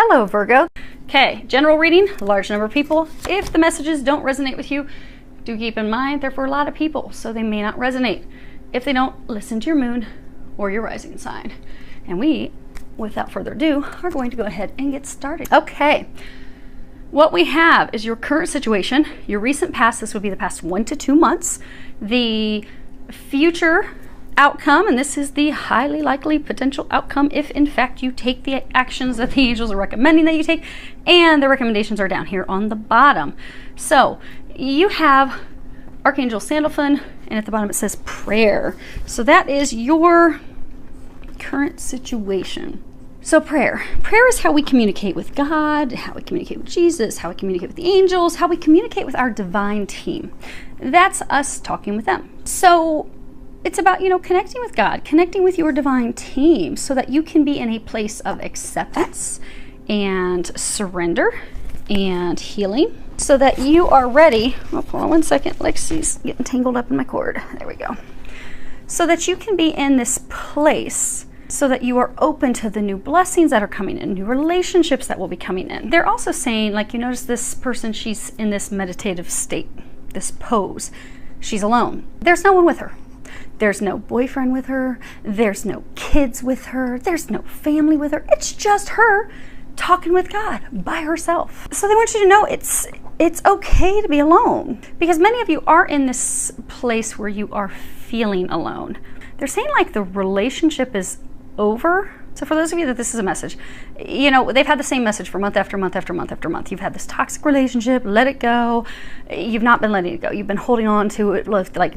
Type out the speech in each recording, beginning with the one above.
Hello, Virgo. Okay, general reading, a large number of people. If the messages don't resonate with you, do keep in mind they're for a lot of people, so they may not resonate. If they don't, listen to your moon or your rising sign. And we, without further ado, are going to go ahead and get started. Okay, what we have is your current situation, your recent past. This would be the past 1 to 2 months. The future outcome, and this is the highly likely potential outcome if in fact you take the actions that the angels are recommending that you take, and the recommendations are down here on the bottom. So you have Archangel Sandalphon, and at the bottom it says prayer. So that is your current situation. So prayer is how we communicate with God, how we communicate with Jesus, how we communicate with the angels, how we communicate with our divine team. That's us talking with them. So it's about, connecting with God, connecting with your divine team so that you can be in a place of acceptance and surrender and healing so that you are ready. Oh, hold on one second. Lexi's getting tangled up in my cord. There we go. So that you can be in this place so that you are open to the new blessings that are coming in, new relationships that will be coming in. They're also saying, like, you notice this person, she's in this meditative state, this pose. She's alone. There's no one with her. There's no boyfriend with her. There's no kids with her. There's no family with her. It's just her talking with God by herself. So they want you to know it's okay to be alone, because many of you are in this place where you are feeling alone. They're saying like the relationship is over. So for those of you that this is a message, they've had the same message for month after month after month after month. You've had this toxic relationship, let it go. You've not been letting it go. You've been holding on to it like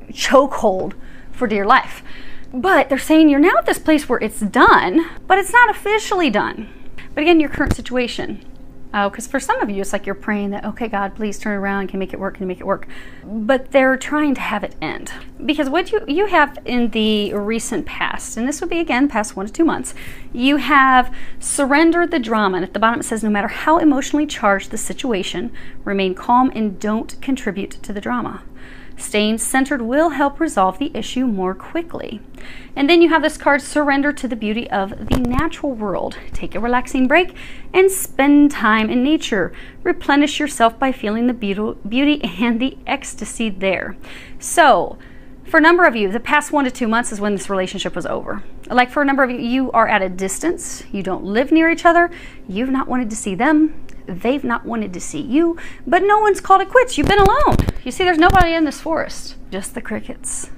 chokehold for dear life. But they're saying you're now at this place where it's done, but it's not officially done. But again, your current situation. Because for some of you, it's like you're praying that, okay, God, please turn it around, can make it work, can make it work. But they're trying to have it end. Because what you have in the recent past, and this would be, again, past 1 to 2 months, you have surrendered the drama. And at the bottom it says, no matter how emotionally charged the situation, remain calm and don't contribute to the drama. Staying centered will help resolve the issue more quickly. And then you have this card, surrender to the beauty of the natural world. Take a relaxing break and spend time in nature. Replenish yourself by feeling the beauty and the ecstasy there. So for a number of you, the past 1 to 2 months is when this relationship was over. Like for a number of you, you are at a distance. You don't live near each other. You've not wanted to see them. They've not wanted to see you, but no one's called it quits. You've been alone. You see, there's nobody in this forest, just the crickets.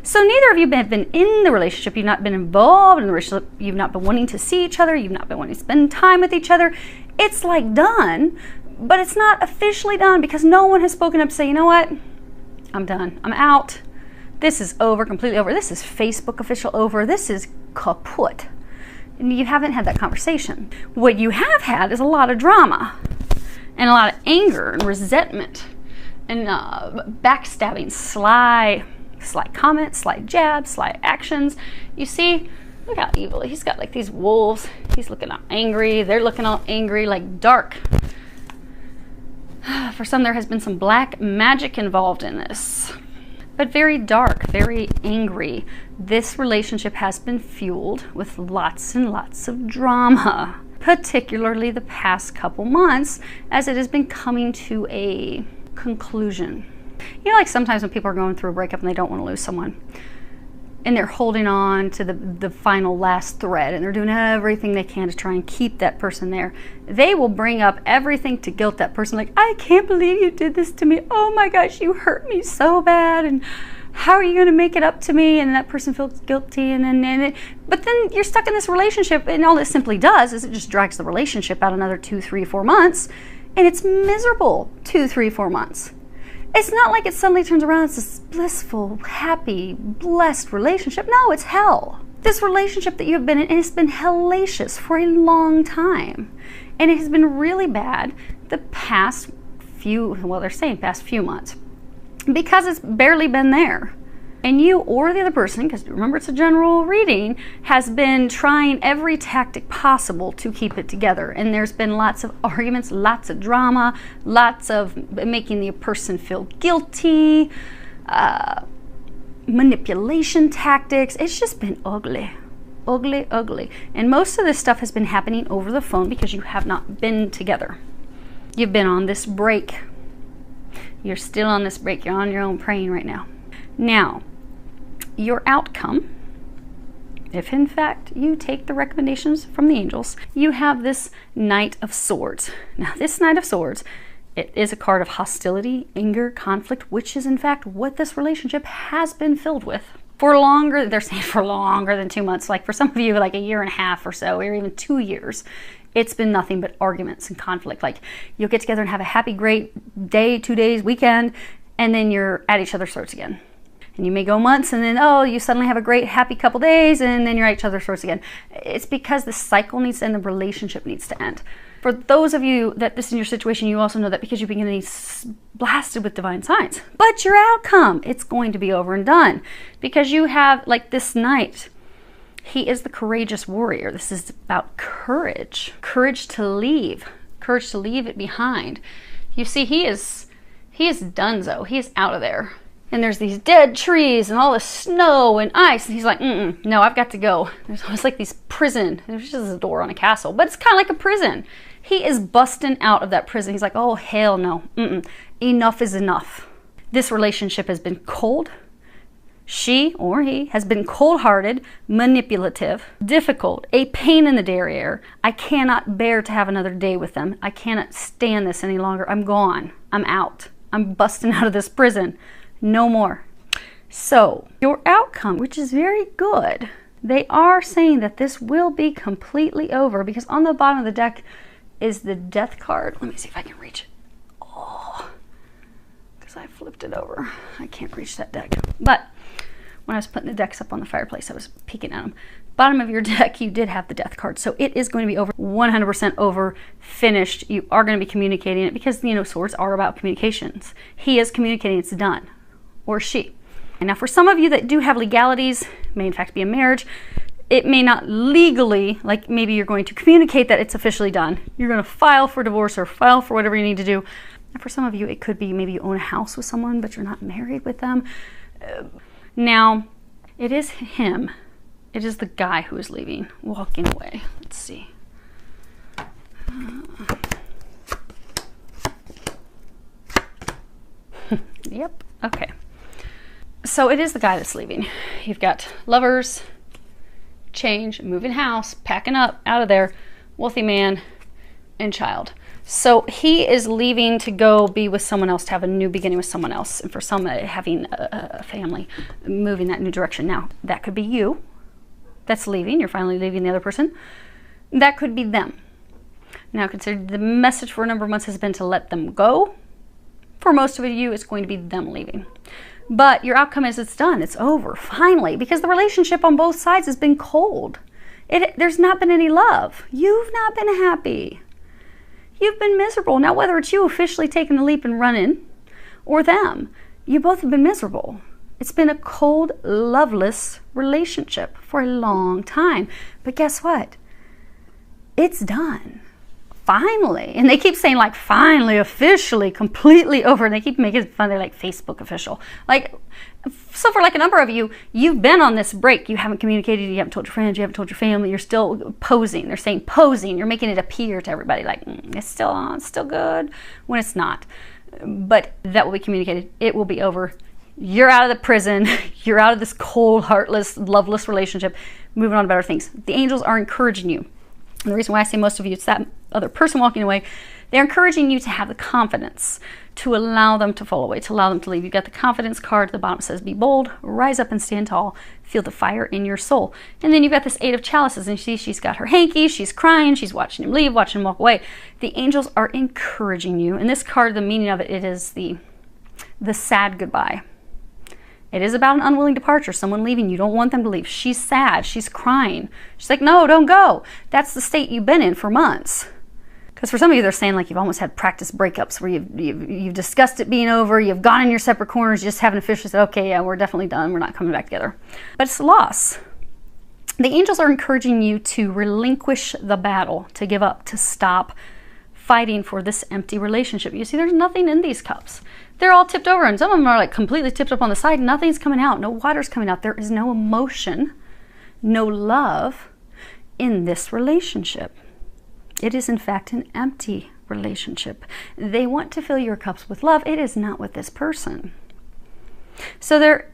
So neither of you have been in the relationship. You've not been involved in the relationship. You've not been wanting to see each other. You've not been wanting to spend time with each other. It's like done, but it's not officially done because no one has spoken up to say, you know what? I'm done. I'm out. This is over, completely over. This is Facebook official over. This is kaput. And you haven't had that conversation. What you have had is a lot of drama and a lot of anger and resentment and backstabbing, sly comments, sly jabs, sly actions. You see, look how evil. He's got like these wolves. He's looking all angry. They're looking all angry, like dark. For some, there has been some black magic involved in this. But very dark, very angry. This relationship has been fueled with lots and lots of drama, particularly the past couple months as it has been coming to a conclusion. Like sometimes when people are going through a breakup and they don't want to lose someone, and they're holding on to the final last thread, and they're doing everything they can to try and keep that person there. They will bring up everything to guilt that person, like, I can't believe you did this to me. Oh my gosh, you hurt me so bad, and how are you going to make it up to me? And that person feels guilty, but then you're stuck in this relationship, and all this simply does is it just drags the relationship out another 2, 3, 4 months, and it's miserable 2, 3, 4 months. It's not like it suddenly turns around, it's this blissful, happy, blessed relationship. No, it's hell. This relationship that you've been in, it's been hellacious for a long time. And it has been really bad the past few months. Because it's barely been there. And you or the other person, because remember it's a general reading, has been trying every tactic possible to keep it together. And there's been lots of arguments, lots of drama, lots of making the person feel guilty, manipulation tactics. It's just been ugly. ugly, ugly. And most of this stuff has been happening over the phone because you have not been together. You've been on this break. You're still on this break. You're on your own praying right now. Now, your outcome, if in fact you take the recommendations from the angels, you have this Knight of Swords. Now, this Knight of Swords, it is a card of hostility, anger, conflict, which is in fact what this relationship has been filled with. For longer, they're saying for longer than 2 months, like for some of you, like a year and a half or so, or even 2 years, it's been nothing but arguments and conflict. Like you'll get together and have a happy, great day, 2 days, weekend, and then you're at each other's throats again. And you may go months and then, oh, you suddenly have a great, happy couple days and then you're at each other's throats again. It's because the cycle needs to end, the relationship needs to end. For those of you that this is your situation, you also know that because you've been getting blasted with divine signs. But your outcome, it's going to be over and done. Because you have, like this knight, he is the courageous warrior. This is about courage. Courage to leave. Courage to leave it behind. You see, he is donezo. He is out of there. And there's these dead trees and all this snow and ice. And he's like, no, I've got to go. There's almost like these prison. There's just a door on a castle, but it's kind of like a prison. He is busting out of that prison. He's like, oh, hell no. Enough is enough. This relationship has been cold. She or he has been cold-hearted, manipulative, difficult, a pain in the derriere. I cannot bear to have another day with them. I cannot stand this any longer. I'm gone. I'm out. I'm busting out of this prison. No more. So your outcome, which is very good, they are saying that this will be completely over because on the bottom of the deck is the Death card. Let me see if I can reach it. Oh, because I flipped it over. I can't reach that deck. But when I was putting the decks up on the fireplace, I was peeking at them. Bottom of your deck, you did have the Death card. So it is going to be over, 100% over, finished. You are going to be communicating it because, you know, swords are about communications. He is communicating, it's done. Or she. And now for some of you that do have legalities, may in fact be a marriage, it may not legally, like maybe you're going to communicate that it's officially done. You're going to file for divorce or file for whatever you need to do. And for some of you, it could be maybe you own a house with someone, but you're not married with them. Now, it is him. It is the guy who is leaving, walking away. Let's see. Yep, okay. So it is the guy that's leaving. You've got lovers, change, moving house, packing up, out of there, wealthy man, and child. So he is leaving to go be with someone else, to have a new beginning with someone else. And for some, having a family, moving that new direction. Now, that could be you that's leaving. You're finally leaving the other person. That could be them. Now, consider the message for a number of months has been to let them go. For most of you, it's going to be them leaving. But your outcome is it's done. It's over, finally, because the relationship on both sides has been cold. There's not been any love. You've not been happy. You've been miserable. Now, whether it's you officially taking the leap and running or them, you both have been miserable. It's been a cold, loveless relationship for a long time. But guess what? It's done. Finally. And they keep saying like finally, officially, completely over. And they keep making it fun. They're like Facebook official. Like, so for like a number of you, you've been on this break. You haven't communicated. You haven't told your friends. You haven't told your family. You're still posing. They're saying posing. You're making it appear to everybody like it's still on, it's still good when it's not. But that will be communicated. It will be over. You're out of the prison. You're out of this cold, heartless, loveless relationship. Moving on to better things. The angels are encouraging you. And the reason why I say most of you, it's that other person walking away. They're encouraging you to have the confidence to allow them to fall away, to allow them to leave. You've got the confidence card at the bottom. It says, be bold, rise up and stand tall. Feel the fire in your soul. And then you've got this 8 of chalices. And she's got her hanky. She's crying. She's watching him leave, watching him walk away. The angels are encouraging you. And this card, the meaning of it, it is the sad goodbye. It is about an unwilling departure, someone leaving. You don't want them to leave. She's sad. She's crying. She's like, no, don't go. That's the state you've been in for months. Because for some of you, they're saying like you've almost had practice breakups where you've discussed it being over. You've gone in your separate corners. You just haven't officially said, okay, yeah, we're definitely done. We're not coming back together. But it's a loss. The angels are encouraging you to relinquish the battle, to give up, to stop fighting for this empty relationship. You see, there's nothing in these cups. They're all tipped over, and some of them are like completely tipped up on the side. Nothing's coming out. No water's coming out. There is no emotion. no love in this relationship. It is, in fact, an empty relationship. They want to fill your cups with love. It is not with this person. So their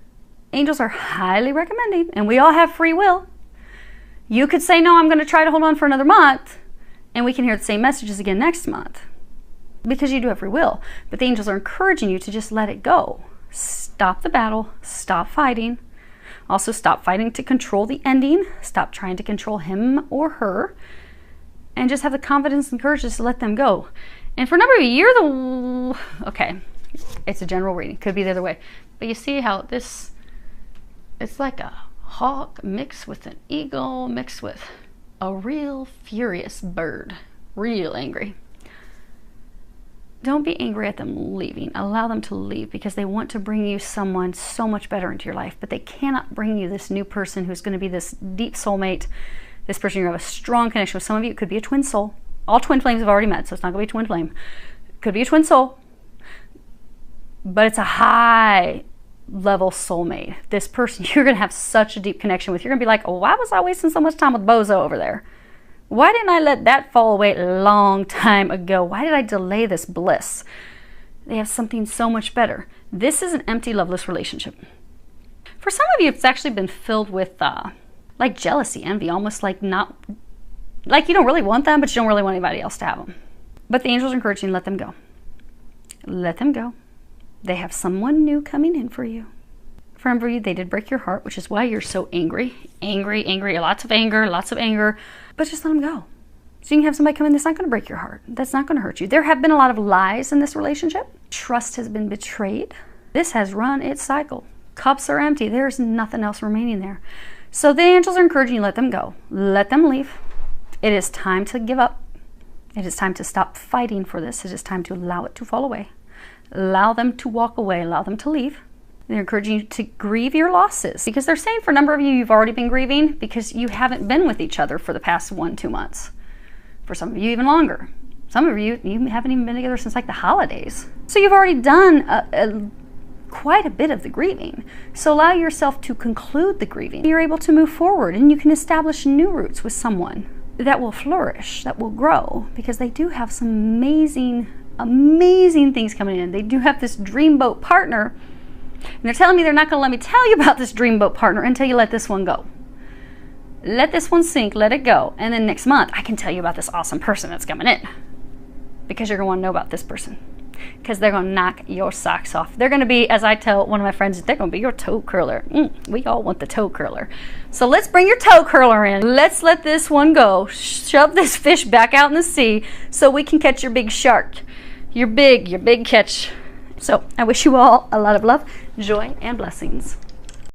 angels are highly recommending, and we all have free will. You could say, no, I'm going to try to hold on for another month, and we can hear the same messages again next month, because you do have free will. But the angels are encouraging you to just let it go. Stop the battle. Stop fighting. Also, stop fighting to control the ending. Stop trying to control him or her. And just have the confidence and courage just to let them go. And for a number of you, okay, it's a general reading. Could be the other way. But you see how this, it's like a hawk mixed with an eagle, mixed with a real furious bird. Real angry. Don't be angry at them leaving. Allow them to leave, because they want to bring you someone so much better into your life. But they cannot bring you this new person who's going to be this deep soulmate. This person you're going to have a strong connection with. Some of you, it could be a twin soul. All twin flames have already met, so it's not going to be a twin flame. It could be a twin soul. But it's a high level soulmate. This person you're going to have such a deep connection with. You're going to be like, oh, why was I wasting so much time with Bozo over there? Why didn't I let that fall away a long time ago? Why did I delay this bliss? They have something so much better. This is an empty, loveless relationship. For some of you, it's actually been filled with like jealousy, envy, almost like not, like you don't really want them, but you don't really want anybody else to have them. But the angels are encouraging you, let them go. Let them go. They have someone new coming in for you. For a number of you, they did break your heart, which is why you're so angry. Angry, lots of anger. But just let them go. So you can have somebody come in that's not going to break your heart. That's not going to hurt you. There have been a lot of lies in this relationship. Trust has been betrayed. This has run its cycle. Cups are empty. There's nothing else remaining there. So the angels are encouraging you, let them go. Let them leave. It is time to give up. It is time to stop fighting for this. It is time to allow it to fall away. Allow them to walk away. Allow them to leave. They're encouraging you to grieve your losses, because they're saying for a number of you, you've already been grieving because you haven't been with each other for the past 1-2 months. For some of you, even longer. Some of you haven't even been together since like the holidays. So you've already done quite a bit of the grieving. So allow yourself to conclude the grieving. You're able to move forward, and you can establish new roots with someone that will flourish, that will grow, because they do have some amazing, amazing things coming in. They do have this dreamboat partner, and they're telling me they're not going to let me tell you about this dreamboat partner until you let this one go. Let this one sink, let it go, and then next month I can tell you about this awesome person that's coming in, because you're going to want to know about this person. Because they're going to knock your socks off. They're going to be, as I tell one of my friends, they're going to be your toe curler. We all want the toe curler. So let's bring your toe curler in. Let's let this one go. Shove this fish back out in the sea so we can catch your big shark. Your big catch. So I wish you all a lot of love, joy, and blessings.